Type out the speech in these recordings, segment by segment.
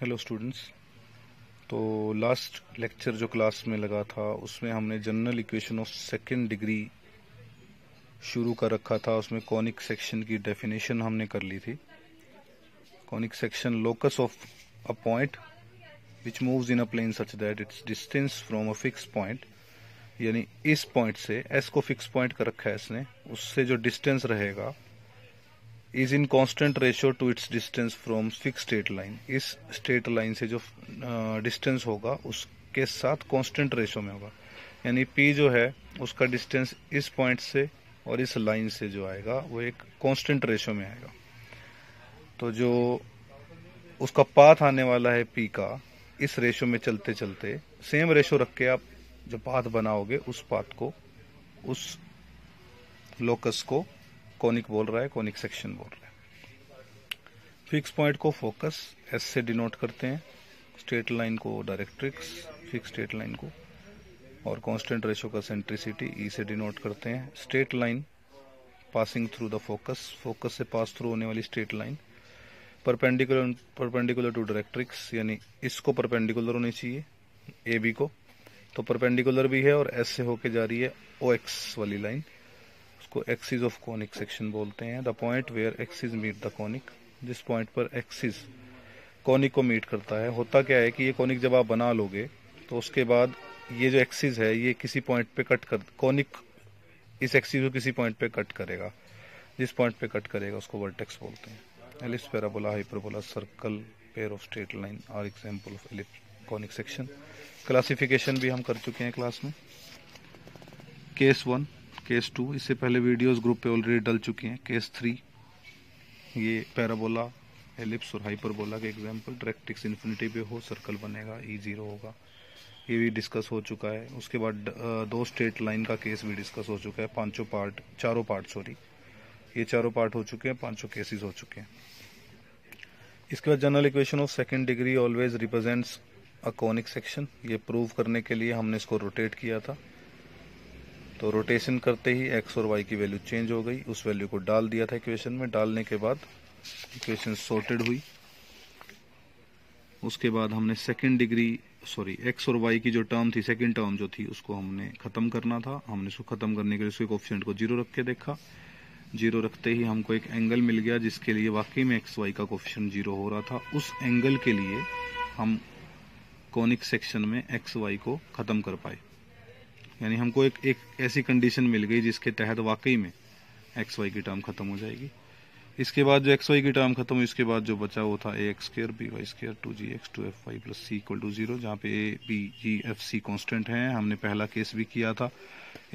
Hello students. तो last lecture जो class में लगा था उसमें हमने general equation of second degree शुरू कर रखा था। उसमें कॉनिक सेक्शन की डेफिनेशन हमने कर ली थी। Conic section locus of a point which moves in a plane such that its distance from a fix point, यानी इस पॉइंट से एस को फिक्स पॉइंट कर रखा है इसने, उससे जो डिस्टेंस रहेगा is in constant ratio two it's distance from fix straight line. इस स्ट्रेट लाइन से जो डिस्टेंस होगा उसके साथ कांस्टेंट रेशियो में होगा, यानी पी जो है उसका डिस्टेंस इस पॉइंट से और इस लाइन से जो आएगा वो एक कांस्टेंट रेशियो में आएगा। तो जो उसका पाथ आने वाला है पी का, इस रेशियो में चलते चलते सेम रेशियो रख के आप जो पाथ बनाओगे उस पाथ को, उस लोकस को कॉनिक बोल रहा है, कॉनिक सेक्शन बोल रहा है। फिक्स पॉइंट को फोकस एस से डिनोट करते हैं, स्ट्रेट लाइन को डायरेक्ट्रिक्स, फिक्स स्ट्रेट लाइन को, और कांस्टेंट रेशियो का सेंट्रिसिटी ई से डिनोट करते हैं। Straight line passing through the focus, focus से पास थ्रू होने वाली straight line perpendicular to directrix, यानी इसको परपेंडिकुलर होनी चाहिए ए बी को, तो परपेंडिकुलर भी है और एस से होके जा रही है ओ एक्स वाली लाइन, उसको एक्सिस ऑफ कॉनिक सेक्शन बोलते हैं। The point where axis meet the conic, जिस पॉइंट पर एक्सिस कॉनिक को मीट करता है। होता क्या है कि ये कॉनिक जब आप बना लोगे तो उसके बाद ये जो एक्सिस है ये किसी पॉइंट पे कट कर, कॉनिक इस एक्सिस को किसी पॉइंट पे कट करेगा, जिस पॉइंट पे कट करेगा उसको वर्टेक्स बोलते हैं। Ellipse, parabola, hyperbola, circle, pair of straight line are example of ellipse conic section. Classification भी हम कर चुके हैं क्लास में, केस 1, केस 2, इससे पहले वीडियोस ग्रुप पे ऑलरेडी डल चुकी हैं। केस 3 ये पैराबोला, एलिप्स और हाइपरबोला के एग्जांपल, डायरेक्ट्रिक्स इन्फिनिटी पे हो सर्कल बनेगा, ई जीरो होगा, ये भी डिस्कस हो चुका है। उसके बाद दो स्ट्रेट लाइन का केस भी डिस्कस हो चुका है, चारों पार्ट ये चारों पार्ट हो चुके हैं, पांचों केसेस हो चुके हैं। इसके बाद general equation of second degree always represents a conic section, ये प्रूव करने के लिए हमने इसको रोटेट किया था। तो रोटेशन करते ही एक्स और वाई की वैल्यू चेंज हो गई, उस वैल्यू को डाल दिया था इक्वेशन में, डालने के बाद इक्वेशन सॉर्टेड हुई। उसके बाद हमने सेकंड डिग्री एक्स और वाई की जो टर्म थी, सेकंड टर्म जो थी उसको हमने खत्म करना था। हमने इसको खत्म करने के लिए उसके कोफिशिएंट को 0 रख के देखा, 0 रखते ही हमको एक एंगल मिल गया जिसके लिए वाकई में एक्स वाई का कोफिशिएंट 0 हो रहा था। उस एंगल के लिए हम कॉनिक सेक्शन में एक्स वाई को खत्म कर पाए, यानी हमको एक ऐसी कंडीशन मिल गई जिसके तहत वाकई में एक्स वाई की टर्म खत्म हो जाएगी। इसके बाद जो एक्स वाई की टर्म खत्म हुई, इसके बाद जो बचा वो था a x square b y square 2g(x) 2f(y) plus c equal to 0, जहाँ पे a b g f c constant हैं। हमने पहला केस भी किया था,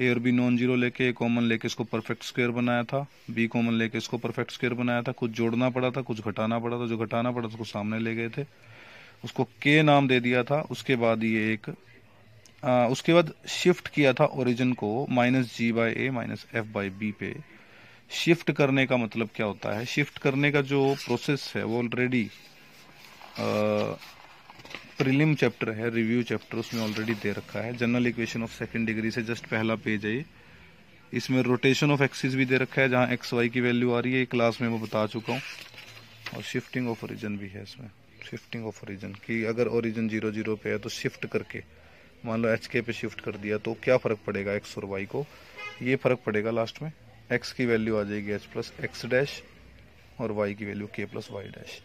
ए और बी नॉन जीरो लेके, ए कॉमन लेके इसको परफेक्ट स्क्वायर बनाया था, बी कॉमन लेके इसको परफेक्ट स्क्वायर बनाया था। कुछ जोड़ना पड़ा था, कुछ घटाना पड़ा था, जो घटाना पड़ा था उसको सामने ले गए थे, उसको के नाम दे दिया था। उसके बाद ये एक उसके बाद शिफ्ट किया था ओरिजिन को -g/a -f/b पे। शिफ्ट करने का मतलब क्या होता है? शिफ्ट करने का जो प्रोसेस है वो ऑलरेडी प्रीलिम चैप्टर है, रिव्यू चैप्टर, उसमें ऑलरेडी दे रखा है। General equation of second degree से जस्ट पहला पेज है ये, इसमें रोटेशन ऑफ एक्सिस भी दे रखा है जहां एक्स वाई की वैल्यू आ रही है, क्लास में मैं बता चुका हूँ। और शिफ्टिंग ऑफ ओरिजिन भी है इसमें, शिफ्टिंग ऑफ ओरिजिन की अगर ओरिजिन 0 0 पे है तो शिफ्ट करके मान लो एच के पे शिफ्ट कर दिया तो क्या फर्क पड़ेगा एक्स और वाई को, ये फर्क पड़ेगा लास्ट में। एक्स की वैल्यू आ जाएगी एच प्लस एक्स डैश और वाई की वैल्यू के प्लस वाई डैश।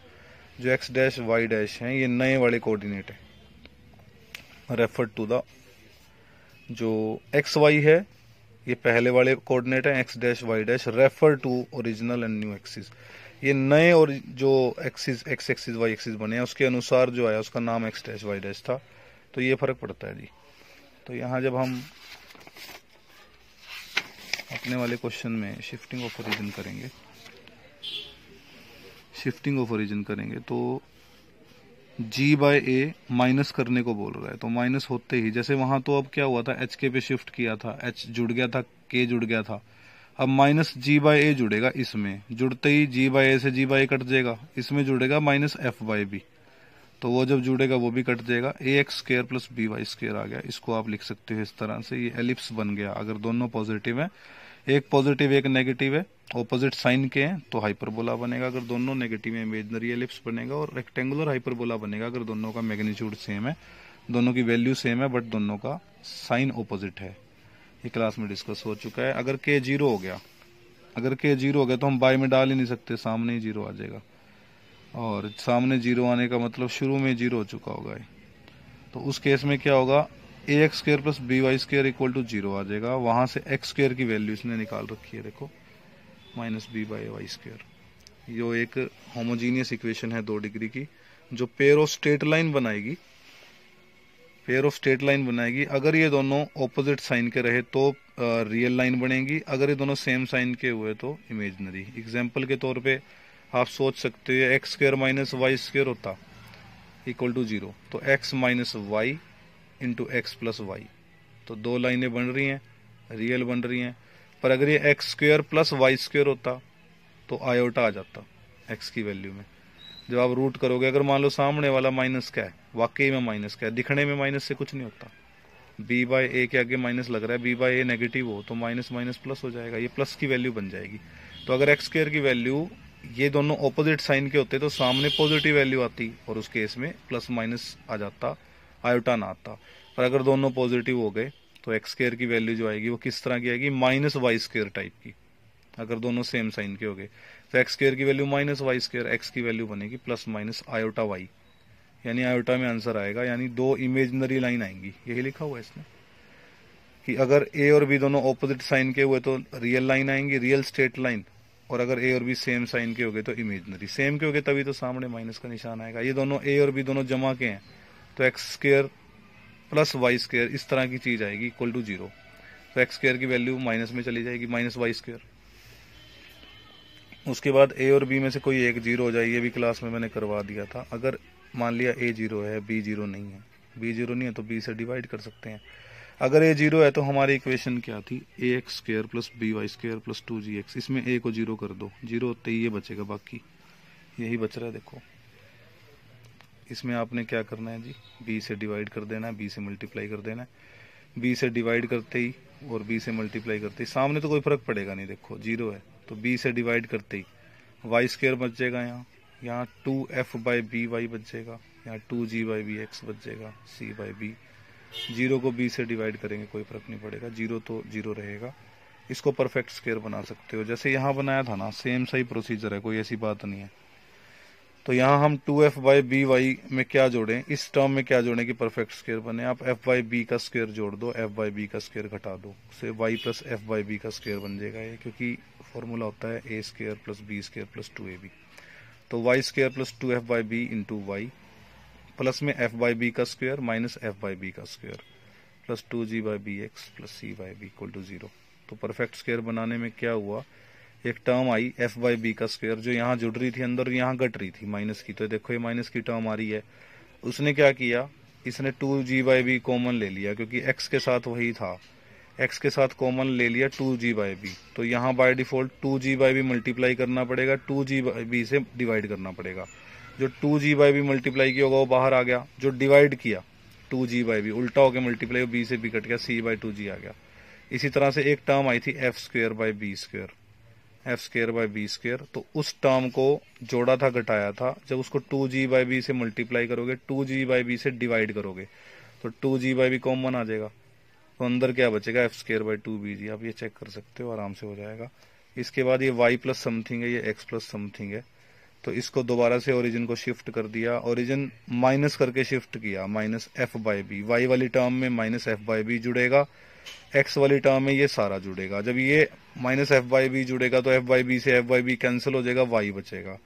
जो एक्स डैश वाई डैश हैं ये नए वाले कोऑर्डिनेट है, रेफर टू द, जो एक्स वाई है ये पहले वाले कोऑर्डिनेट है, x dash y dash refer to original and new axis. ये नए और जो axis x axis y axis बने हैं उसके अनुसार जो आया उसका नाम एक्स डैश वाई डैश था, तो ये फर्क पड़ता है जी। तो यहाँ जब हम अपने वाले क्वेश्चन में शिफ्टिंग ऑफ ओरिजिन करेंगे, तो g/a माइनस करने को बोल रहा है, तो माइनस होते ही जैसे वहां तो अब क्या हुआ था, एच के पे शिफ्ट किया था, एच जुड़ गया था, के जुड़ गया था, अब -g/a जुड़ेगा, इसमें जुड़ते ही g/a से g/a कट जाएगा, इसमें जुड़ेगा -f/b, तो वो जब जुड़ेगा वो भी कट जाएगा, a x square plus b y square आ गया। इसको आप लिख सकते हो इस तरह से, ये एलिप्स बन गया अगर दोनों पॉजिटिव है, एक पॉजिटिव एक नेगेटिव है, ऑपोजिट साइन के हैं तो हाइपरबोला बनेगा अगर दोनों नेगेटिव है, इमेजिनरी एलिप्स बनेगा, और रेक्टेंगुलर हाइपरबोला बनेगा अगर दोनों का मैग्नीट्यूड सेम है, दोनों की वैल्यू सेम है, बट दोनों का साइन ऑपोजिट है। ये क्लास में डिस्कस हो चुका है। अगर के जीरो हो गया, अगर के जीरो हो गया तो हम बाय में डाल ही नहीं सकते, सामने ही जीरो आ जाएगा, और सामने जीरो आने का मतलब शुरू में जीरो हो चुका होगा। तो उस केस में क्या होगा, a x square plus b y square equal to zero आ जाएगा। वहां से एक्स स्क्र की वैल्यू इसने निकाल रखी है, देखो minus b by y square. जो एक होमोजीनियस इक्वेशन है 2 डिग्री की, जो पेयर ऑफ स्ट्रेट लाइन बनाएगी, पेयर ऑफ स्ट्रेट लाइन बनाएगी। अगर ये दोनों ऑपोजिट साइन के रहे तो रियल लाइन बनेगी, अगर ये दोनों सेम साइन के हुए तो इमेजिनरी। एग्जाम्पल के तौर पे आप सोच सकते हो x square minus y square होता इक्वल टू जीरो, तो x minus y into x plus y, तो 2 लाइनें बन रही हैं, रियल बन रही हैं। पर अगर ये x square plus y square होता तो आयोटा आ जाता एक्स की वैल्यू में। जब आप रूट करोगे, अगर मान लो सामने वाला माइनस का है, वाकई में माइनस का है, दिखने में माइनस से कुछ नहीं होता, बी बाय ए के आगे माइनस लग रहा है, बी बाय ए नेगेटिव हो तो माइनस माइनस प्लस हो जाएगा, ये प्लस की वैल्यू बन जाएगी। तो अगर एक्स स्क्र की वैल्यू ये दोनों ऑपोजिट साइन के होते तो सामने पॉजिटिव वैल्यू आती, और उस केस में प्लस माइनस आ जाता, आयोटा ना आता। पर अगर दोनों पॉजिटिव हो गए तो एक्स स्क्र की वैल्यू जो आएगी वो किस तरह की आएगी, माइनस वाई स्क्र टाइप की। अगर दोनों सेम साइन के हो गए तो एक्स स्क्र की value minus y square, x की वैल्यू बनेगी प्लस माइनस आयोटा वाई, यानी आयोटा में आंसर आएगा, यानी 2 इमेजिनरी लाइन आएंगी। यही लिखा हुआ है इसमें कि अगर ए और बी दोनों ऑपोजिट साइन के हुए तो रियल लाइन आएंगी, रियल स्ट्रेट लाइन, और अगर ए और बी सेम साइन के हो गए तो इमेजिनरी। सेम के हो गए तभी तो सामने माइनस का निशान आएगा। ये दोनों ए और बी दोनों जमा के हैं तो x square plus y square इस तरह की चीज आएगी इक्वल टू जीरो, तो एक्स स्क्र की वैल्यू माइनस में चली जाएगी, माइनस वाई स्क्र। उसके बाद ए और बी में से कोई एक जीरो हो जाए, ये भी क्लास में मैंने करवा दिया था। अगर मान लिया ए जीरो है, बी जीरो नहीं है, बी जीरो नहीं है तो बी से डिवाइड कर सकते हैं। अगर ए जीरो है तो हमारी इक्वेशन क्या थी, a x square plus b y square plus 2gx, इसमें ए को जीरो कर दो, जीरो होते ही ये बचेगा, बाकी यही बच रहा है। देखो इसमें आपने क्या करना है जी, बी से डिवाइड कर देना है, बी से मल्टीप्लाई कर देना है, बी से डिवाइड करते ही और बी से मल्टीप्लाई करते ही सामने तो कोई फर्क पड़ेगा नहीं, देखो जीरो है तो बी से डिवाइड करते ही वाई स्क्र बच जाएगा, यहाँ 2f बाई बी वाई बच जाएगा, यहाँ 2g बाई बी एक्स बच जाएगा, c बाई बी। जीरो को बी से डिवाइड करेंगे कोई फर्क नहीं पड़ेगा, जीरो तो जीरो रहेगा। इसको परफेक्ट स्क्वायर बना सकते हो, जैसे यहाँ बनाया था ना, सेम सही प्रोसीजर है, कोई ऐसी बात नहीं है। तो यहाँ हम 2f बाई बी वाई में क्या जोड़ें, इस टर्म में क्या जोड़ें कि परफेक्ट स्क्वायर बने, आप f बाई बी का स्क्वायर जोड़ दो, f बाई बी का स्क्वायर घटा दो, उससे y plus f by b का स्क्वायर बन जाएगा ये, क्योंकि फॉर्मूला होता है a square plus b square plus 2ab। तो y square plus 2f by b into y plus में f बाई बी का square minus f by b का square plus 2g by b x plus c by B equal to zero. तो perfect square बनाने में क्या हुआ, एक term आई f बाई बी का स्क्वायर जो यहाँ जुड़ रही थी अंदर, यहाँ घट रही थी माइनस की, तो देखो ये माइनस की टर्म आ रही है। उसने क्या किया, इसने 2g बाई बी कॉमन ले लिया, क्योंकि x के साथ वही था, x के साथ कॉमन ले लिया 2g बाई बी, तो यहाँ by default 2g by b multiply करना पड़ेगा, 2g बाई बी से डिवाइड करना पड़ेगा। जो 2g बाई बी मल्टीप्लाई किया होगा वो बाहर आ गया, जो डिवाइड किया 2g बाई बी उल्टा होकर मल्टीप्लाई, बी से बी कट गया, c बाई 2g आ गया। इसी तरह से एक टर्म आई थी f square by b square, f square by b square, तो उस टर्म को जोड़ा था, घटाया था। जब उसको 2g बाई बी से मल्टीप्लाई करोगे, 2g बाई बी से डिवाइड करोगे तो 2g बाई बी कॉमन आ जाएगा, तो अंदर क्या बचेगा, एफ स्क्र बाई 2bg। आप ये चेक कर सकते हो, आराम से हो जाएगा। इसके बाद ये y प्लस समथिंग है, ये x प्लस समथिंग है, तो इसको दोबारा से ओरिजिन को शिफ्ट कर दिया, ओरिजिन माइनस करके शिफ्ट किया, minus f by b, y वाली टर्म में माइनस एफ बाई बी जुड़ेगा, एक्स वाली टर्म में ये सारा जुड़ेगा। जब ये माइनस एफ बाई बी जुड़ेगा तो एफ बाई बी से एफ बाई बी कैंसिल हो जाएगा, वाई बचेगा।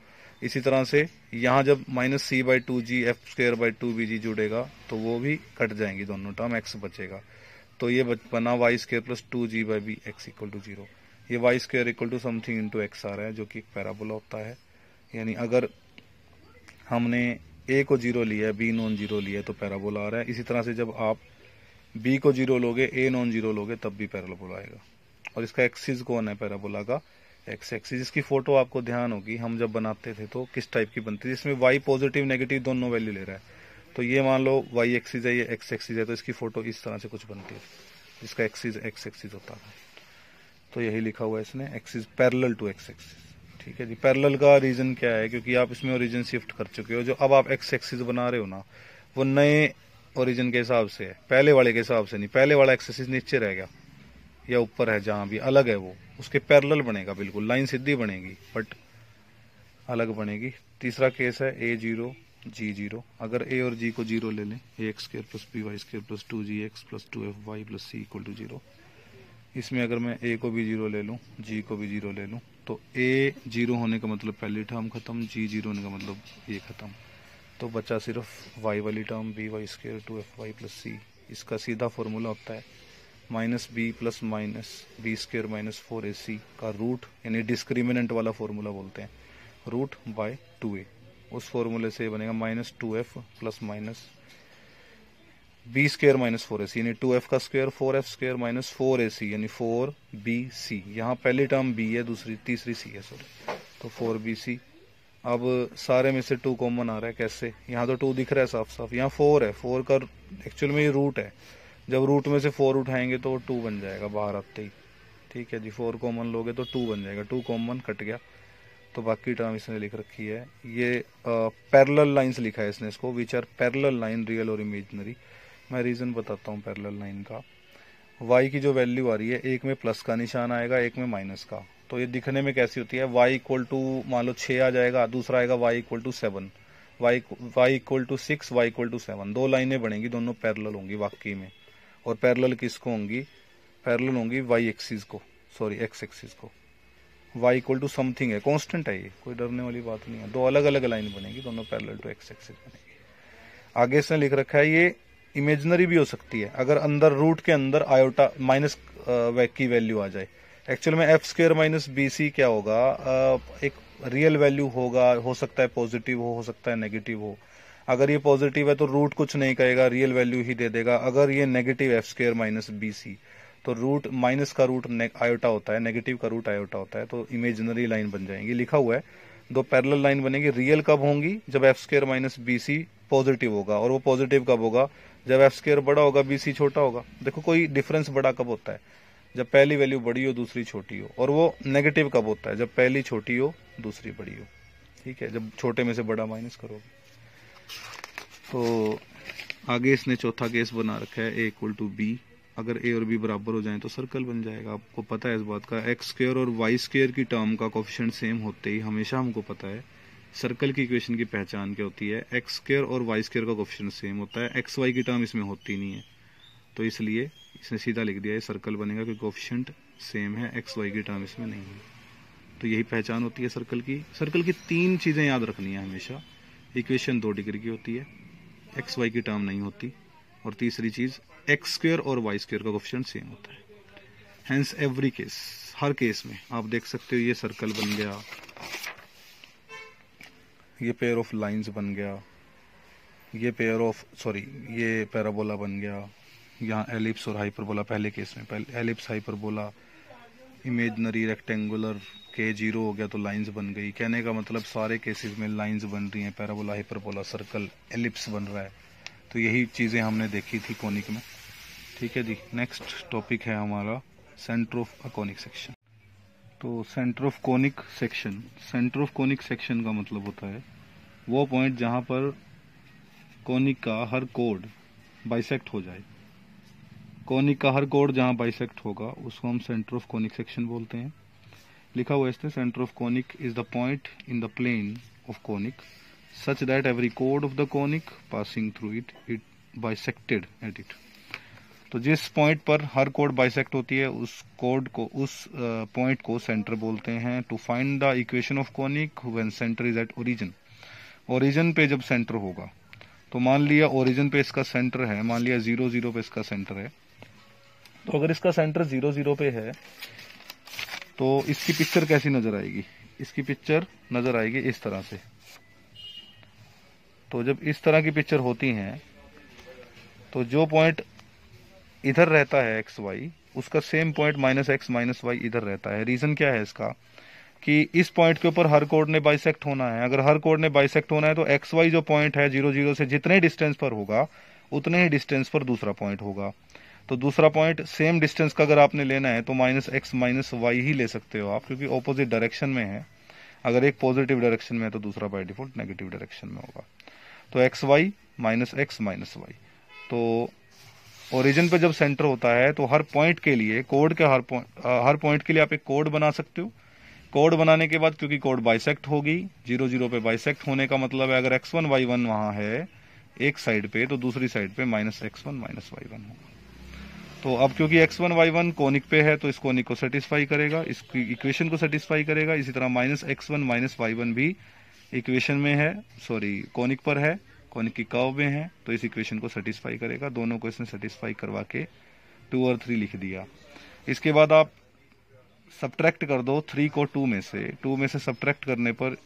इसी तरह से यहाँ जब minus c by 2g f square by 2bg जुड़ेगा तो वो भी कट जाएंगी दोनों टर्म, एक्स बचेगा। तो ये बना y square plus 2g by b x equal to zero. ये y square equal to something into x आ रहा है, जो कि एक पैराबोला होता है। यानी अगर हमने ए को जीरो लिया है, बी नॉन जीरो लिया है तो पैराबोला आ रहा है। इसी तरह से जब आप बी को जीरो लोगे, ए नॉन जीरो लोगे, तब भी पैराबोला आएगा। और इसका एक्सिस कौन है पैराबोला का, एक्स एक्सिस। इसकी फोटो आपको ध्यान होगी, हम जब बनाते थे तो किस टाइप की बनती थी, इसमें वाई पॉजिटिव नेगेटिव दोनों वैल्यू ले रहा है। तो ये मान लो वाई एक्सिस है, ये एक्स एक्सिस है, तो इसकी फोटो इस तरह से कुछ बनती है, जिसका एक्सिस एक्स एक्सिस होता है। तो यही लिखा हुआ है इसने, x is parallel to x axis. ठीक है जी। पैरेलल का रीजन क्या है, क्योंकि आप इसमें ओरिजिन शिफ्ट कर चुके हो। जो अब आप एक्स एक्सिस बना रहे हो ना, वो नए ओरिजिन के हिसाब से है, पहले वाले के हिसाब से नहीं। पहले वाला एक्सिस नीचे रह गया या ऊपर है, जहां भी अलग है वो उसके पैरेलल बनेगा, बिल्कुल लाइन सीधी बनेगी बट अलग बनेगी। तीसरा केस है A0 G0। अगर ए और जी को 0 ले लें, ax² + by² + 2gx + 2fy + c = 0। इसमें अगर मैं a को भी 0 ले लूं, g को भी 0 ले लूं, तो a 0 होने का मतलब पहली टर्म खत्म, g 0 होने का मतलब ये खत्म। तो बचा सिर्फ y वाली टर्म, by² 2fy + c। इसका सीधा फॉर्मूला होता है -b + -b² - 4ac का रूट, यानी डिस्क्रिमिनेंट वाला फॉर्मूला बोलते हैं, रूट बाय 2a। उस फॉर्मूले से बनेगा -2f + b² - 4ac, यानी 2f का स्क्वायर 4f² - 4ac, यानी 4bc। यहाँ पहली टर्म b है, तीसरी c है, सॉरी, तो 4bc। अब सारे में से 2 कॉमन आ रहा है, कैसे? यहाँ तो 2 दिख रहा है साफ साफ, यहाँ 4 है, 4 का एक्चुअल में ये रूट है। जब रूट में से 4 उठाएंगे तो 2 बन जाएगा बाहर आते ही। ठीक है जी, 4 कॉमन लोगे तो 2 बन जाएगा, 2 कॉमन कट गया, तो बाकी टर्म इसने लिख रखी है। ये पैरेलल लाइंस लिखा है इसने इसको, which are parallel line, real और इमेजिनरी। मैं रीजन बताता हूँ पैरेलल लाइन का। y की जो वैल्यू आ रही है, एक में प्लस का निशान आएगा, एक में माइनस का। तो ये दिखने में कैसी होती है, y = मान लो 6 आ जाएगा, दूसरा आएगा y = 7, y = 6, y = 7। 2 लाइनें बनेंगी, दोनों पैरेलल होंगी वाकई में। और पैरेलल किसको होंगी? पैरेलल होंगी y एक्सिस को, सॉरी x एक्सिस को। y = समथिंग है, कांस्टेंट है, ये कोई डरने वाली बात नहीं है। 2 अलग अलग लाइन बनेगी, दोनों पैरेलल टू x एक्सिस बनेगी। आगे इसने लिख रखा है ये इमेजिनरी भी हो सकती है, अगर अंदर रूट के अंदर आयोटा माइनस की वैल्यू आ जाए। एक्चुअल में f² - bc क्या होगा, एक रियल वैल्यू होगा, हो सकता है पॉजिटिव हो सकता है नेगेटिव हो। अगर ये पॉजिटिव है तो रूट कुछ नहीं कहेगा, रियल वैल्यू ही दे देगा। अगर ये नेगेटिव f² - bc, तो रूट माइनस का रूट आयोटा होता है, नेगेटिव का रूट आयोटा होता है, तो इमेजिनरी लाइन बन जाएंगी। लिखा हुआ है 2 पैरेलल लाइन बनेगी। रियल कब होंगी? जब f² - bc पॉजिटिव होगा, और वो पॉजिटिव कब होगा? जब f² बड़ा होगा, bc छोटा होगा। देखो कोई डिफरेंस बड़ा कब होता है? जब पहली वैल्यू बड़ी हो, दूसरी छोटी हो। और वो नेगेटिव कब होता है? जब पहली छोटी हो, दूसरी बड़ी हो। ठीक है, जब छोटे में से बड़ा माइनस करोगे। तो आगे इसने चौथा केस बना रखा है, a = b। अगर a और b बराबर हो जाएं तो सर्कल बन जाएगा। आपको पता है इस बात का, x² और y² की टर्म का कोफिशिएंट सेम होते ही हमेशा हमको पता है सर्कल की इक्वेशन की पहचान क्या होती है। x² और y² का कोफिशिएंट सेम होता है, xy की टर्म इसमें होती नहीं है, तो इसलिए इसने सीधा लिख दिया ये सर्कल बनेगा, क्योंकि कोफिशिएंट सेम है, xy की टर्म इसमें नहीं है। तो यही पहचान होती है सर्कल की। सर्कल की 3 चीजें याद रखनी है हमेशा। इक्वेशन 2 डिग्री की होती है, xy की टर्म नहीं होती, और तीसरी चीज x² और y² का कोफिशिएंट सेम होता है। हेंस एवरी केस, हर केस में आप देख सकते हो ये सर्कल बन गया, ये पेयर ऑफ लाइंस बन गया, ये ये पैराबोला बन गया। यहाँ एलिप्स और हाइपरबोला पहले केस में, पहले एलिप्स हाइपरबोला, इमेजिनरी रेक्टेंगुलर के 0 हो गया तो लाइंस बन गई। कहने का मतलब सारे केसेस में लाइंस बन रही हैं, पैराबोला, हाइपरबोला, सर्कल, एलिप्स बन रहा है। तो यही चीज़ें हमने देखी थी कोनिक में। ठीक है जी। नेक्स्ट टॉपिक है हमारा centre of a conic section. तो centre of conic section, centre of conic section का मतलब होता है वो पॉइंट जहां पर कोनिक का हर कोड बाइसेक्ट हो जाए। कोनिक का हर कोड जहां बाइसेक्ट होगा उसको हम सेंटर ऑफ कोनिक सेक्शन बोलते हैं। लिखा हुआ है centre of conic is the point in the plane of conic such that every कोड of the conic passing through it bisected at it. तो जिस पॉइंट पर हर कोड बाइसेक्ट होती है उस कोड को, उस पॉइंट को सेंटर बोलते हैं। To find the equation of conic when centre is at origin. Origin पे जब सेंटर होगा, तो मान लिया ओरिजिन पे इसका सेंटर है, मान लिया 0 0 पे इसका सेंटर है। तो अगर इसका सेंटर 0 0 पे है तो इसकी पिक्चर कैसी नजर आएगी? इसकी पिक्चर नजर आएगी इस तरह से। तो जब इस तरह की पिक्चर होती है तो जो पॉइंट इधर रहता है एक्स वाई, उसका सेम पॉइंट -x -y इधर रहता है। रीजन क्या है इसका कि इस पॉइंट के ऊपर हर कोड ने बाइसेक्ट होना है। अगर हर कोड ने बाइसेक्ट होना है तो XY जो पॉइंट है 0 0 से जितने डिस्टेंस पर होगा उतने ही डिस्टेंस पर दूसरा पॉइंट होगा। तो दूसरा पॉइंट सेम डिस्टेंस का अगर आपने लेना है तो -x - y ही ले सकते हो आप, क्योंकि ऑपोजिट डायरेक्शन में है। अगर एक पॉजिटिव डायरेक्शन में है तो दूसरा बाय डिफॉल्ट नेगेटिव डायरेक्शन में होगा। तो xy -x - y। तो ओरिजिन पे जब सेंटर होता है तो हर पॉइंट के लिए कोड के हर पॉइंट के लिए आप एक कोड बना सकते हो। कोड बनाने के बाद क्योंकि कोड बाइसेक्ट होगी, 0 0 पे बाइसेक्ट होने का मतलब है अगर x1 y1 वहां है एक साइड पे तो दूसरी साइड पे -x1 - y1 होगा। तो अब क्योंकि x1 y1 कोनिक पे है तो इस कोनिक को सेटिस्फाई करेगा, इसकी इक्वेशन को सेटिस्फाई करेगा। इसी तरह -x1 - y1 भी इक्वेशन में है, सॉरी कोनिक पर है, कोनिक की कर्व में है, तो इस इक्वेशन को सेटिस्फाई करेगा। दोनों को इसने सेटिस्फाई करवा के 2 और 3 लिख दिया। इसके बाद आप सब्ट्रैक्ट कर दो 3 को 2 में से सब्ट्रैक्ट करने पर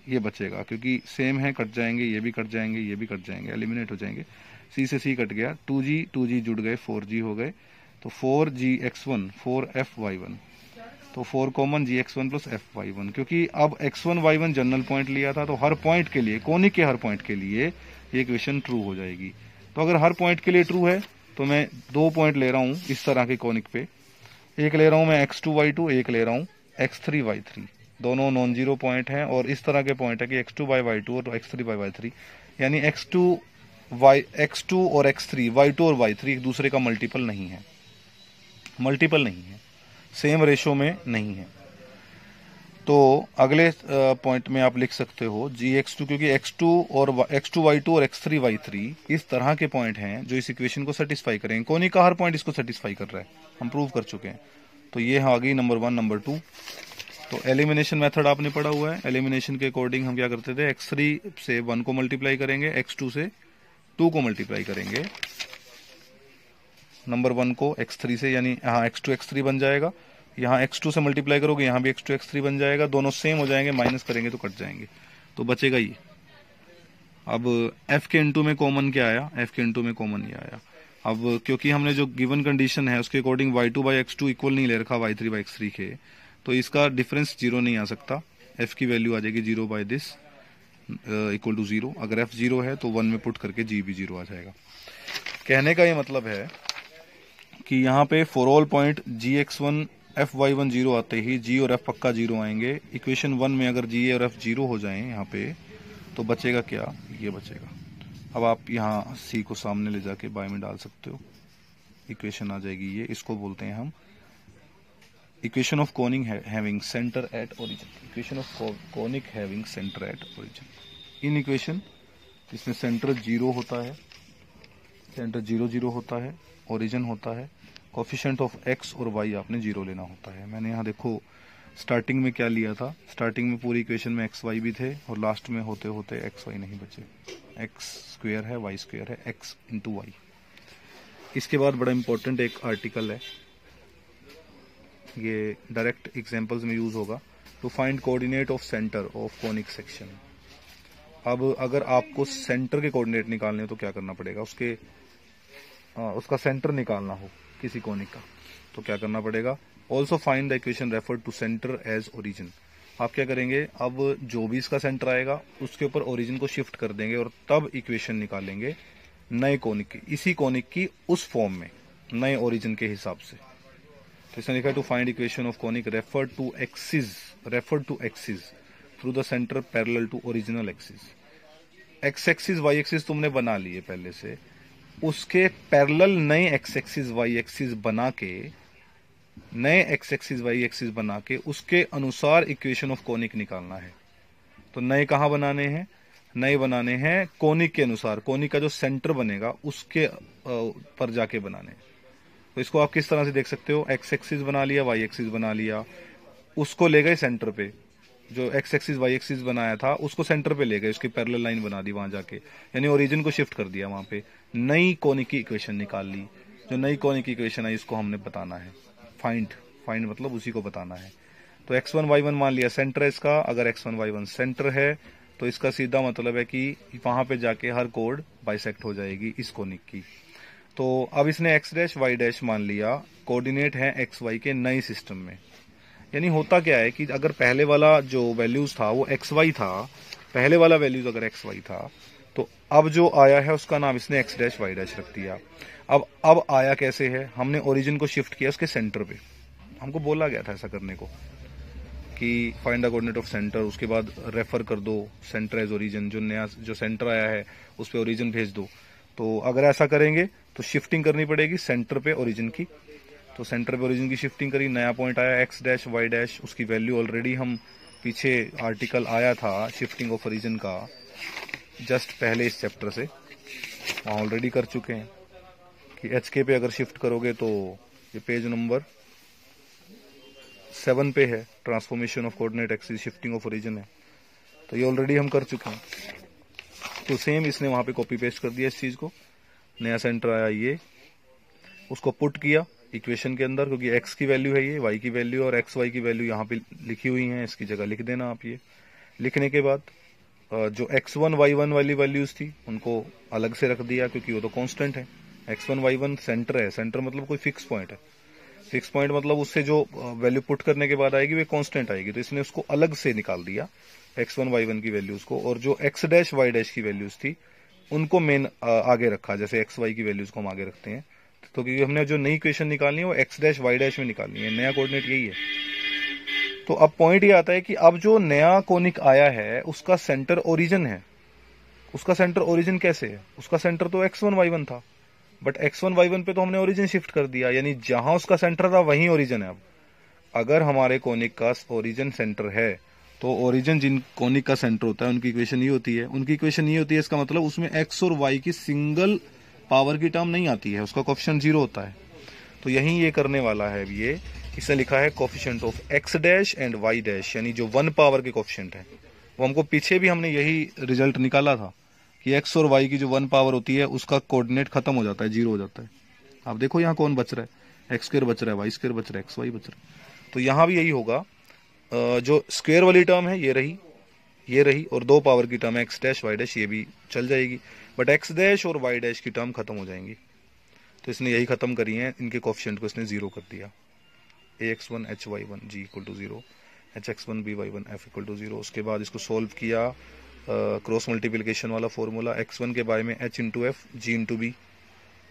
ये बचेगा, क्योंकि सेम है, कट जाएंगे, ये भी कट जाएंगे, ये भी कट जाएंगे, एलिमिनेट हो जाएंगे। सी से सी कट गया, 2g जुड़ गए, 4g हो गए, तो 4gx1 4fy1, तो 4 कॉमन gx1 प्लस fy1। क्योंकि अब x1 y1 जनरल पॉइंट लिया था तो हर पॉइंट के लिए, कोनिक के हर पॉइंट के लिए ये इक्वेशन ट्रू हो जाएगी। तो अगर हर पॉइंट के लिए ट्रू है तो मैं 2 पॉइंट ले रहा हूं इस तरह के कोनिक पे, एक ले रहा हूं मैं x2 y2, एक ले रहा हूं x3 y3, दोनों नॉन जीरो पॉइंट हैं। और इस तरह के पॉइंट है कि x2 by y2 और x3 by y3, यानी x2 और x3 y2 और y3 एक दूसरे का मल्टीपल नहीं है, सेम रेशो में नहीं है। तो अगले पॉइंट में आप लिख सकते हो gx2, क्योंकि x2 y2 और x3 y3 इस तरह के पॉइंट हैं जो इस इक्वेशन को सेटिस्फाई करेंगे। कोनिक का हर पॉइंट इसको सेटिस्फाई कर रहा है, हम प्रूव कर चुके हैं। तो ये आ गई नंबर 1, नंबर 2। तो एलिमिनेशन मेथड आपने पढ़ा हुआ है। एलिमिनेशन के अकॉर्डिंग हम क्या करते थे, x3 से 1 को मल्टीप्लाई करेंगे, x2 से 2 को मल्टीप्लाई करेंगे, नंबर 1 को x3 से, यानी यहाँ x2 x3 बन जाएगा, यहाँ x2 से मल्टीप्लाई करोगे यहाँ भी x2 x3 बन जाएगा, दोनों सेम हो जाएंगे, माइनस करेंगे तो कट जाएंगे, तो बचेगा ये। अब f के इनटू में कॉमन क्या आया, f के इनटू में कॉमन ये आया। अब क्योंकि हमने जो गिवन कंडीशन है उसके according y2 by x2 equal नहीं ले रखा y3 by x3 के, तो इसका डिफरेंस 0 नहीं आ सकता, f की वैल्यू आ जाएगी 0 by this इक्वल टू 0। अगर f 0 है तो 1 में पुट करके g भी 0 आ जाएगा। कहने का ये मतलब है कि यहाँ पे for all point gx1 fy1 0 आते ही g और f पक्का 0 आएंगे। इक्वेशन 1 में अगर g और f 0 हो जाएं यहाँ पे तो बचेगा क्या, ये बचेगा। अब आप यहाँ c को सामने ले जाके बाय में डाल सकते हो, इक्वेशन आ जाएगी ये। इसको बोलते हैं हम equation of conic having centre at origin, equation of conic having centre at origin. In equation इसमें सेंटर 0 होता है, सेंटर 0 0 होता है, ओरिजिन होता है, कोफिशिएंट ऑफ x और y आपने 0 लेना होता है। मैंने यहाँ देखो स्टार्टिंग में क्या लिया था, स्टार्टिंग में पूरी इक्वेशन में x y भी थे और लास्ट में होते होते x y नहीं बचे, x स्क्वायर है y स्क्वायर है, x इंटू वाई। इसके बाद बड़ा इंपॉर्टेंट एक आर्टिकल है, ये डायरेक्ट एग्जांपल्स में यूज होगा, to find coordinate of centre of conic section. अब अगर आपको सेंटर के कोऑर्डिनेट निकालने हो तो क्या करना पड़ेगा, उसका सेंटर निकालना हो किसी कोनिक का तो क्या करना पड़ेगा, also find the equation referred to centre as origin. आप क्या करेंगे, अब जो भी इसका सेंटर आएगा उसके ऊपर ओरिजिन को शिफ्ट कर देंगे और तब इक्वेशन निकालेंगे नए कोनिक की, इसी कोनिक की उस फॉर्म में, नए ओरिजिन के हिसाब से। तो इसने लिखा है to find equation of conic referred to axis through the centre parallel to original axis. X axis y axis तुमने बना लिए पहले से, उसके पैरेलल नए एक्स एक्सिस वाई एक्सिस बना के, नए एक्स एक्सिस वाई एक्सिस बना के उसके अनुसार इक्वेशन ऑफ कोनिक निकालना है। तो नए कहाँ बनाने हैं, नए बनाने हैं कोनिक के अनुसार, कोनिक का जो सेंटर बनेगा उसके पर जाके बनाने। तो इसको आप किस तरह से देख सकते हो, एक्स एक्सिस बना लिया, वाई एक्सिस बना लिया, उसको ले गए सेंटर पे, जो एक्स एक्सिस वाई एक्सिस बनाया था उसको सेंटर पे ले गए, उसकी पैरेलल लाइन बना दी वहां जाके, यानी ओरिजिन को शिफ्ट कर दिया वहां पे, नई कोनिक की इक्वेशन निकाल ली। जो नई कोनिक की इक्वेशन है इसको हमने बताना है, फाइंड मतलब उसी को बताना है। तो x1 y1 मान लिया सेंटर है इसका, अगर x1 y1 सेंटर है तो इसका सीधा मतलब है कि वहां पे जाके हर कोड बाइसेक्ट हो जाएगी इस कोनिक की। तो अब इसने x डैश y डैश मान लिया, कोऑर्डिनेट है x y के नए सिस्टम में। यानी होता क्या है कि अगर पहले वाला जो वैल्यूज था वो xy था, पहले वाला वैल्यूज अगर xy था तो अब जो आया है उसका नाम इसने एक्स डैश वाई डैश रख दिया। अब आया कैसे है, हमने ओरिजिन को शिफ्ट किया उसके सेंटर पे। हमको बोला गया था ऐसा करने को कि find the coordinate of centre, उसके बाद रेफर कर दो सेंटर एज ओरिजिन, जो नया जो सेंटर आया है उस पे ओरिजिन भेज दो। तो अगर ऐसा करेंगे तो शिफ्टिंग करनी पड़ेगी सेंटर पे ओरिजिन की। तो सेंटर पे ओरिजिन की शिफ्टिंग करी, नया पॉइंट आया एक्स डैश वाई डैश, उसकी वैल्यू ऑलरेडी हम पीछे आर्टिकल आया था शिफ्टिंग ऑफ ओरिजिन का जस्ट पहले इस चैप्टर से, वहाँ ऑलरेडी कर चुके हैं कि एच के पे अगर शिफ्ट करोगे तो ये पेज नंबर 7 पे है, transformation of coordinate axis shifting of origin है, तो ये ऑलरेडी हम कर चुके हैं। तो सेम इसने वहां पे कॉपी पेस्ट कर दिया इस चीज को, नया सेंटर आया ये, उसको पुट किया इक्वेशन के अंदर, क्योंकि x की वैल्यू है ये, y की वैल्यू और x y की वैल्यू यहाँ पे लिखी हुई है, इसकी जगह लिख देना आप। ये लिखने के बाद जो x1 y1 वाली वैल्यूज थी उनको अलग से रख दिया, क्योंकि वो तो कांस्टेंट है। x1 y1 सेंटर है, सेंटर मतलब कोई फिक्स पॉइंट है, फिक्स पॉइंट मतलब उससे जो वैल्यू पुट करने के बाद आएगी वे कांस्टेंट आएगी, तो इसने उसको अलग से निकाल दिया x1 y1 की वैल्यूज को, और जो x डैश y डैश की वैल्यूज थी उनको मेन आगे रखा, जैसे x y की वैल्यूज को हम आगे रखते हैं। तो क्योंकि हमने जो नई इक्वेशन निकालनी है वो x डैश y डैश में निकालनी है, नया कोऑर्डिनेट यही है। तो अब पॉइंट ये आता है कि अब जो नया कोनिक आया है उसका सेंटर ओरिजिन है। उसका सेंटर ओरिजिन कैसे है, उसका सेंटर तो x1 y1 था, बट x1 y1 पे तो हमने ओरिजिन शिफ्ट कर दिया, यानी जहां उसका सेंटर था वहीं ओरिजिन है। अब अगर हमारे कोनिक का ओरिजिन सेंटर है तो ओरिजिन जिन कोनिक का सेंटर होता है उनकी इक्वेशन ये होती है, उनकी इक्वेशन ये होती है, इसका मतलब उसमें x और y की सिंगल पावर की टर्म नहीं आती है, उसका कोएफिशिएंट 0 होता है। तो यही ये करने वाला है, ये इसे लिखा है coefficient of x dash and y dash, यानी जो 1 पावर के कोएफिशिएंट है। वो हमको पीछे भी हमने यही रिजल्ट निकाला था कि x और y की जो 1 पावर होती है उसका कोऑर्डिनेट खत्म हो जाता है, 0 हो जाता है। आप देखो यहाँ कौन बच रहा है, x स्क्वायर बच रहा है, y स्क्वायर बच रहा है, xy बच रहा है। तो यहाँ भी यही होगा, जो स्क्वायर वाली टर्म है ये रही और 2 पावर की term x dash y dash ये भी चल जाएगी, बट x डैश और y डैश की टर्म खत्म हो जाएंगी। तो इसने यही खत्म करी है, इनके कोएफिशिएंट को इसने 0 कर दिया। ax1 hy1 g equal to 0, hx1 by1 f equal to 0। उसके बाद इसको सोल्व किया, क्रॉस मल्टीप्लिकेशन वाला फॉर्मूला, x1 के बारे में h into f g into b,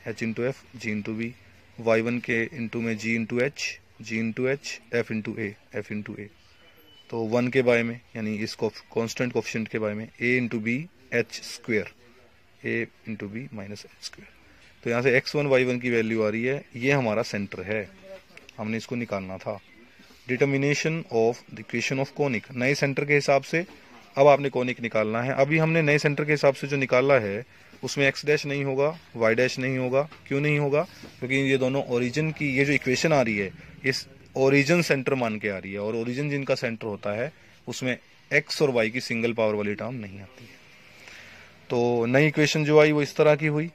h into f g into b, y1 के इंटू में g into h, g into h, f into a, f into a. तो 1 के बारे में यानी इस कांस्टेंट कोएफिशिएंट के बारे में a into b h square, a into b minus H square. तो यहाँ से x1 y1 की वैल्यू आ रही है, ये हमारा सेंटर है, हमने इसको निकालना था। Determination of the equation of conic, नए सेंटर के हिसाब से अब आपने कोनिक निकालना है। अभी हमने नए सेंटर के हिसाब से जो निकाला है उसमें x डैश नहीं होगा, y डैश नहीं होगा। क्यों नहीं होगा, क्योंकि ये दोनों ओरिजिन की, ये जो इक्वेशन आ रही है इस ओरिजिन सेंटर मान के आ रही है, और ओरिजिन जिनका सेंटर होता है उसमें x और y की सिंगल पावर वाली टर्म नहीं आती है। तो नई इक्वेशन जो आई वो इस तरह की हुई,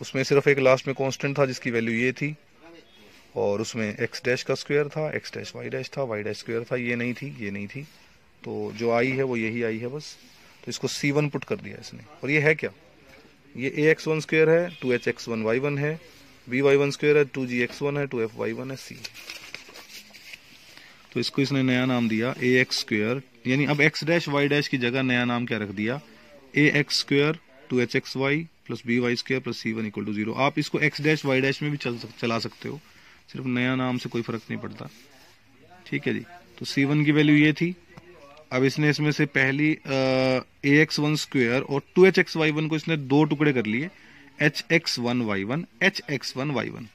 उसमें सिर्फ एक लास्ट में कांस्टेंट था जिसकी वैल्यू ये थी, और उसमें x डैश का स्क्वायर था, x डैश y डैश था, y डैश स्क्वायर था, ये नहीं थी। तो जो आई है वो यही आई है बस। तो इसको c1 पुट कर दिया इसने, और ये है क्या, ये ax1 स्क्वायर है, 2hx1 y1 है, by1 स्क्वायर है, 2gx1 है, 2fy1 है, c। तो इसको इसने नया नाम दिया ax स्क्वायर, यानी अब x डैश y डैश की जगह नया नाम क्या रख दिया, ax square 2hxy plus by square plus c1 equal to 0। आप इसको x डैश y डैश में भी चला सकते हो, सिर्फ नया नाम से कोई फर्क नहीं पड़ता, ठीक है जी। तो c1 की वैल्यू ये थी। अब इसने इसमें से पहली ax1 स्क्वायर और 2hxy1 को इसने 2 टुकड़े कर लिए, hx1 y1 hx1 y1,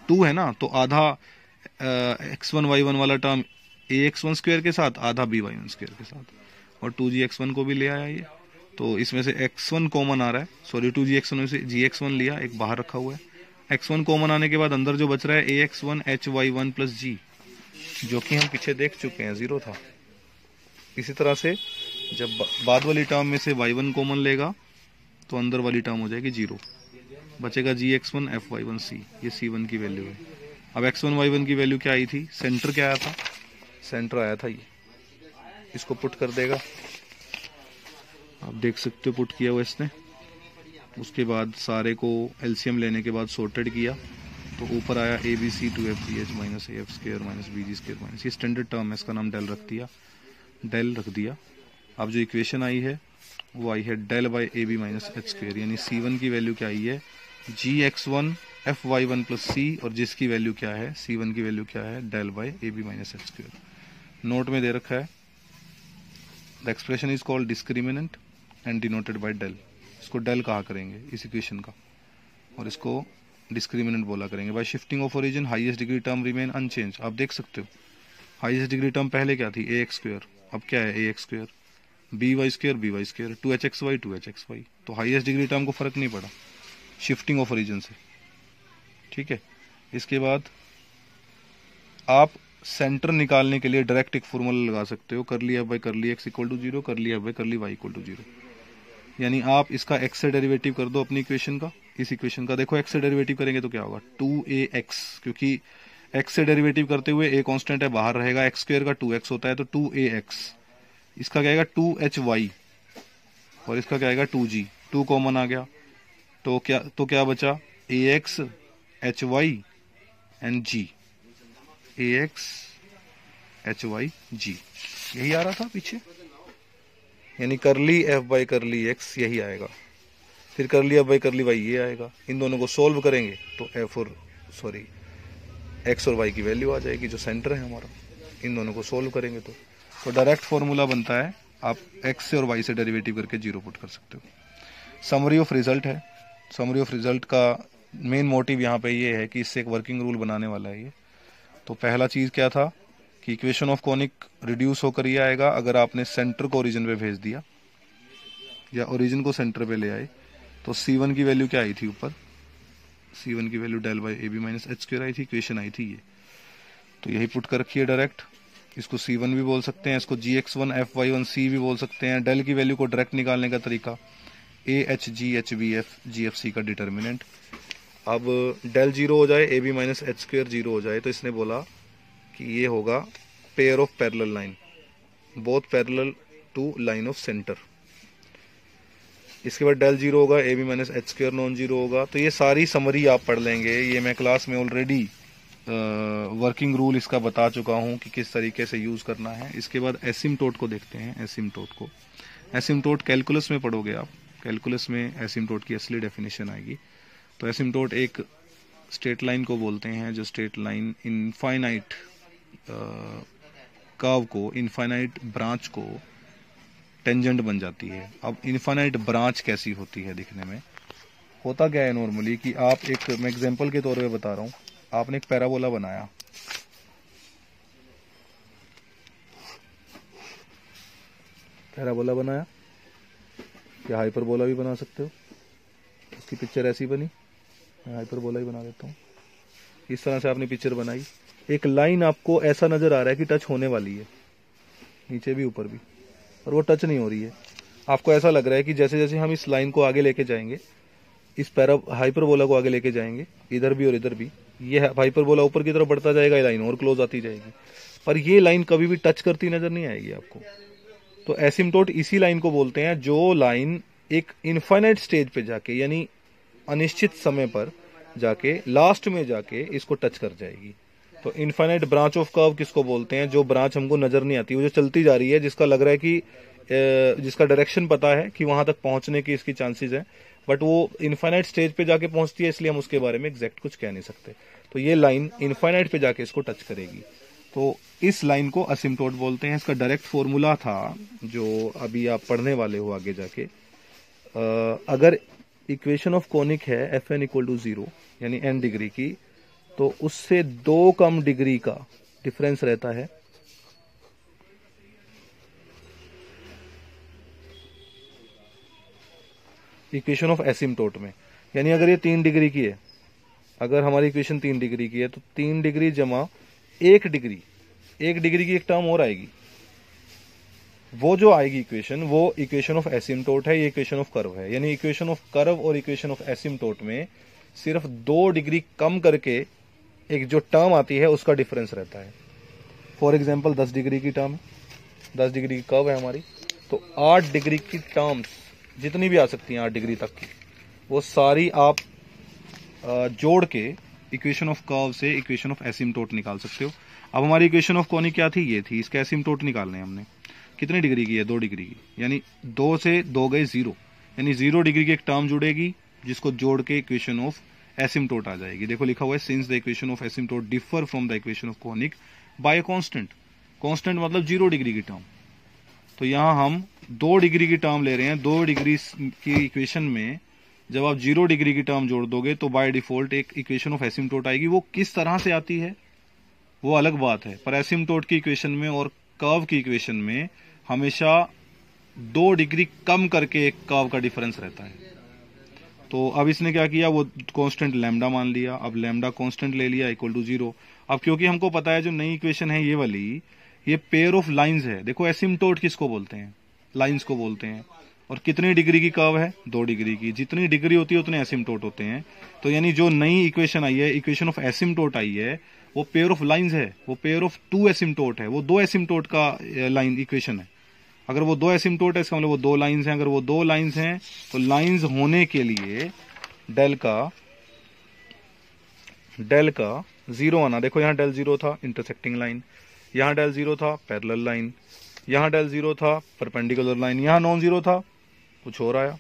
2 है ना, तो आधा x1 y1 वाला टर्म ax1 स्क्वायर के साथ, आधा by1 स्क्वायर के साथ, और 2gx1 को भी ले आया ये। तो इसमें से x1 कॉमन आ रहा है, सॉरी 2gx1 में से gx1 लिया, एक बाहर रखा हुआ है। x1 कॉमन आने के बाद अंदर जो बच रहा है ax1 hy1 प्लस g, जो कि हम पीछे देख चुके हैं 0 था। इसी तरह से जब बाद वाली टर्म में से y1 कॉमन लेगा तो अंदर वाली टर्म हो जाएगी 0, बचेगा gx1 fy1 c, ये c1 की वैल्यू है। अब x1 y1 की वैल्यू क्या आई थी, सेंटर क्या आया था, सेंटर आया था ये, इसको पुट कर देगा, आप देख सकते हो पुट किया हुआ इसने। उसके बाद सारे को एलसीएम लेने के बाद सॉर्टेड किया, तो ऊपर आया ABC 2FGH minus AF square minus BG square minus, ये स्टैंडर्ड टर्म है, इसका नाम डेल रख दिया। अब जो इक्वेशन आई है वो आई है del by a B minus h square, यानी C1 की वैल्यू क्या आई है gx1 fy1 प्लस सी, और जिसकी वैल्यू क्या है C1 की वैल्यू क्या है del by a B minus h square. Note में दे रखा है the expression is called discriminant and denoted by del. इसको डेल कहा करेंगे इस इक्वेशन का, और इसको डिस्क्रिमिनेंट बोला करेंगे। By shifting of origin highest degree term remain unchange. आप देख सकते हो हाईएस्ट डिग्री टर्म पहले क्या थी ए एक्स स्क्वेयर, अब क्या है a x square, b y square 2hxy। तो हाईएस्ट डिग्री टर्म को फर्क नहीं पड़ा शिफ्टिंग ऑफ ओरिजिन से, ठीक है। इसके बाद आप सेंटर निकालने के लिए डायरेक्ट एक फॉर्मूला लगा सकते हो, curly f by curly x equal to 0, curly f by curly y equal to 0। यानी आप इसका एक्स से डेरिवेटिव कर दो अपनी इक्वेशन का, इस इक्वेशन का देखो एक्स से डेरिवेटिव करेंगे तो क्या होगा 2ax, क्योंकि एक्स से डेरिवेटिव करते हुए ए कांस्टेंट है बाहर रहेगा, एक्स स्क्वायर का 2x होता है तो 2ax, इसका क्या आएगा 2hy, और इसका क्या आएगा 2g, 2 कॉमन आ गया तो क्या बचा ax hy and g, ax hy g, यही आ रहा था पीछे, यानी करली एफ बाई करली एक्स यही आएगा, फिर करली एफ बाई करली वाई ये आएगा। इन दोनों को सोल्व करेंगे तो एक्स और वाई की वैल्यू आ जाएगी जो सेंटर है हमारा। इन दोनों को सोल्व करेंगे तो डायरेक्ट फॉर्मूला बनता है, आप एक्स से और वाई से डेरिवेटिव करके 0 पुट कर सकते हो। समरी ऑफ रिजल्ट है, समरी ऑफ रिजल्ट का मेन मोटिव यहाँ पे ये है कि इससे एक वर्किंग रूल बनाने वाला है ये। तो पहला चीज क्या था कि इक्वेशन ऑफ कॉनिक रिड्यूस होकर ये आएगा अगर आपने सेंटर को ओरिजिन पे भेज दिया या ओरिजिन को सेंटर पे ले आए। तो C1 की वैल्यू क्या आई थी ऊपर, C1 की value del by a B minus H square आई थी, इक्वेशन आई थी ये, तो यही पुट कर रखिए डायरेक्ट। इसको C1 भी बोल सकते हैं, इसको gx1 fy1c भी बोल सकते हैं। डेल की वैल्यू को डायरेक्ट निकालने का तरीका a h g h b f g f c का डिटर्मिनेंट। अब डेल 0 हो जाए a B minus H square 0 हो जाए तो इसने बोला कि ये होगा pair of parallel line, both parallel to line of centre. इसके बाद डेल 0 होगा a B minus H square non zero होगा। तो ये सारी समरी आप पढ़ लेंगे, ये मैं क्लास में ऑलरेडी वर्किंग रूल इसका बता चुका हूं कि किस तरीके से यूज करना है। इसके बाद एसिम्टोट को देखते हैं। एसिम्टोट कैलकुलस में पढ़ोगे आप, कैलकुलस में एसिम्टोट की असली डेफिनेशन आएगी। तो एसिम्टोट एक स्ट्रेट लाइन को बोलते हैं जो स्ट्रेट लाइन इनफाइनाइट कर्व को, इनफाइनाइट ब्रांच को टेंजेंट बन जाती है। अब इनफाइनाइट ब्रांच कैसी होती है दिखने में, होता क्या है नॉर्मली कि आप एक, मैं एग्जांपल के तौर पे बता रहा हूं, आपने एक पैराबोला बनाया, पैराबोला बनाया या हाइपरबोला भी बना सकते हो। इसकी पिक्चर ऐसी बनी, मैं हाइपरबोला ही बना देता हूँ। इस तरह से आपने पिक्चर बनाई, एक लाइन आपको ऐसा नजर आ रहा है कि टच होने वाली है, नीचे भी ऊपर भी, और वो टच नहीं हो रही है। आपको ऐसा लग रहा है कि जैसे जैसे हम इस लाइन को आगे लेके जाएंगे, इस हाइपरबोला को आगे लेके जाएंगे, इधर भी और इधर भी, ये हाइपरबोला ऊपर की तरफ बढ़ता जाएगा, ये लाइन और क्लोज आती जाएगी, पर ये लाइन कभी भी टच करती नजर नहीं आएगी आपको। तो एसिम्टोट इसी लाइन को बोलते हैं जो लाइन एक इनफाइनाइट स्टेज पे जाके, यानी अनिश्चित समय पर जाके, लास्ट में जाके इसको टच कर जाएगी। तो इनफाइनाइट ब्रांच ऑफ कर्व किसको बोलते हैं, जो ब्रांच हमको नजर नहीं आती, वो जो चलती जा रही है, जिसका लग रहा है कि जिसका डायरेक्शन पता है कि वहां तक पहुंचने की इसकी चांसेस है, बट वो इनफाइनाइट स्टेज पे जाके पहुंचती है, इसलिए हम उसके बारे में एग्जैक्ट कुछ कह नहीं सकते। तो ये लाइन इनफाइनाइट पे जाके इसको टच करेगी, तो इस लाइन को असिम्टोट बोलते हैं। इसका डायरेक्ट फॉर्मूला था जो अभी आप पढ़ने वाले हो आगे जाके। अगर इक्वेशन ऑफ कॉनिक है एफ एन इक्वल टू 0 यानी n डिग्री की, तो उससे 2 कम डिग्री का डिफरेंस रहता है इक्वेशन ऑफ एसिम्टोट में। यानी अगर ये 3 डिग्री की है, अगर हमारी इक्वेशन 3 डिग्री की है, तो 3 डिग्री जमा 1 डिग्री, 1 डिग्री की एक टर्म और आएगी, वो जो आएगी इक्वेशन, वो इक्वेशन ऑफ एसिम्टोट है, ये इक्वेशन ऑफ कर्व है। यानी इक्वेशन ऑफ कर्व और इक्वेशन ऑफ एसिम्टोट में सिर्फ 2 डिग्री कम करके एक जो टर्म आती है उसका डिफरेंस रहता है। फॉर एग्जाम्पल 10 डिग्री की टर्म, 10 डिग्री की कर्व है हमारी, तो 8 डिग्री की टर्म्स जितनी भी आ सकती हैं 8 डिग्री तक की, वो सारी आप जोड़ के इक्वेशन ऑफ कर्व से इक्वेशन ऑफ एसिम्टोट निकाल सकते हो। अब हमारी इक्वेशन ऑफ कॉनिक क्या थी, ये थी, इसका एसिम्टोट निकालने हमने। कितने डिग्री की है, 2 डिग्री की, यानी 2 से 2 गए 0, यानी 0 डिग्री की एक टर्म जुड़ेगी जिसको जोड़ के इक्वेशन ऑफ एसिम्टोट आ जाएगी। देखो लिखा हुआ है since the equation of asymptote differ from the equation of conic bye constant. Constant मतलब 0 डिग्री की टर्म। तो यहां हम 2 डिग्री की टर्म ले रहे हैं। 2 डिग्री की इक्वेशन में जब आप 0 डिग्री की टर्म जोड़ दोगे तो बाय डिफॉल्ट एक इक्वेशन ऑफ एसिम्टोट आएगी। वो किस तरह से आती है वो अलग बात है, पर एसिम्टोट की इक्वेशन में और कर्व की इक्वेशन में हमेशा 2 डिग्री कम करके एक कर्व का डिफरेंस रहता है। तो अब इसने क्या किया, वो कांस्टेंट लैम्डा मान लिया। अब लैम्डा कांस्टेंट ले लिया इक्वल टू 0। अब क्योंकि हमको पता है जो नई इक्वेशन है ये वाली, ये पेयर ऑफ लाइंस है। देखो एसिम्टोट किसको बोलते हैं, लाइंस को बोलते हैं। और कितनी डिग्री की कर्व है, 2 डिग्री की। जितनी डिग्री होती है उतने एसिम्टोट होते हैं। तो यानी जो नई इक्वेशन आई है, इक्वेशन ऑफ एसिम्टोट आई है, वो पेयर ऑफ लाइंस है, वो पेयर ऑफ 2 एसिम्टोट है, वो 2 एसिम्टोट का लाइन इक्वेशन है। अगर वो 2 एसिम्टोट है इसका मतलब वो 2 लाइंस हैं। अगर वो 2 लाइंस हैं तो लाइंस होने के लिए डेल का 0 आना। देखो यहाँ डेल 0 था इंटरसेक्टिंग लाइन, यहाँ डेल 0 था पैरेलल लाइन, यहाँ डेल 0 था परपेंडिकुलर लाइन, यहाँ नॉन 0 था कुछ और आया,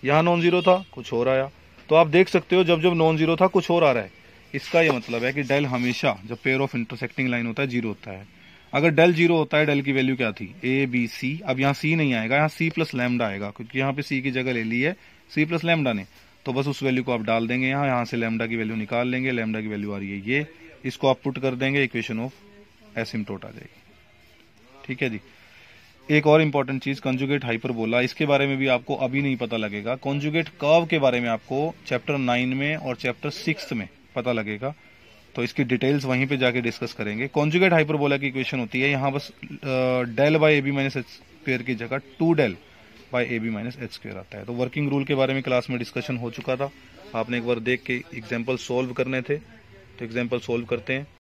यहाँ नॉन 0 था कुछ और आया। तो आप देख सकते हो जब जब नॉन 0 था कुछ और आ रहा है। इसका यह मतलब है कि डेल हमेशा जब पेयर ऑफ इंटरसेक्टिंग लाइन होता है 0 होता है। अगर डेल 0 होता है, डेल की वैल्यू क्या थी, ए बी सी। अब यहाँ सी नहीं आएगा, यहाँ सी प्लस लैम्डा आएगा, क्योंकि यहाँ पे सी की जगह ले ली है सी प्लस लैम्डा ने। तो बस उस वैल्यू को आप डाल देंगे यहाँ से लैम्डा की वैल्यू निकाल लेंगे। लैम्डा की वैल्यू आ रही है ये, इसको आप पुट कर देंगे, इक्वेशन ऑफ एसिम्टोट आ जाएगी। ठीक है जी। एक और इंपॉर्टेंट चीज कंजुगेट हाइपरबोला, इसके बारे में भी आपको अभी नहीं पता लगेगा। कंजुगेट कर्व के बारे में आपको चैप्टर 9 में और चैप्टर 6 में पता लगेगा, तो इसकी डिटेल्स वहीं पे जाके डिस्कस करेंगे। कॉन्जुगेट हाइपरबोला की इक्वेशन होती है यहाँ बस del by A B minus H square की जगह 2 del by A B minus H square आता है। तो वर्किंग रूल के बारे में क्लास में डिस्कशन हो चुका था, आपने एक बार देख के एग्जाम्पल सोल्व करने थे, तो एग्जाम्पल सोल्व करते हैं।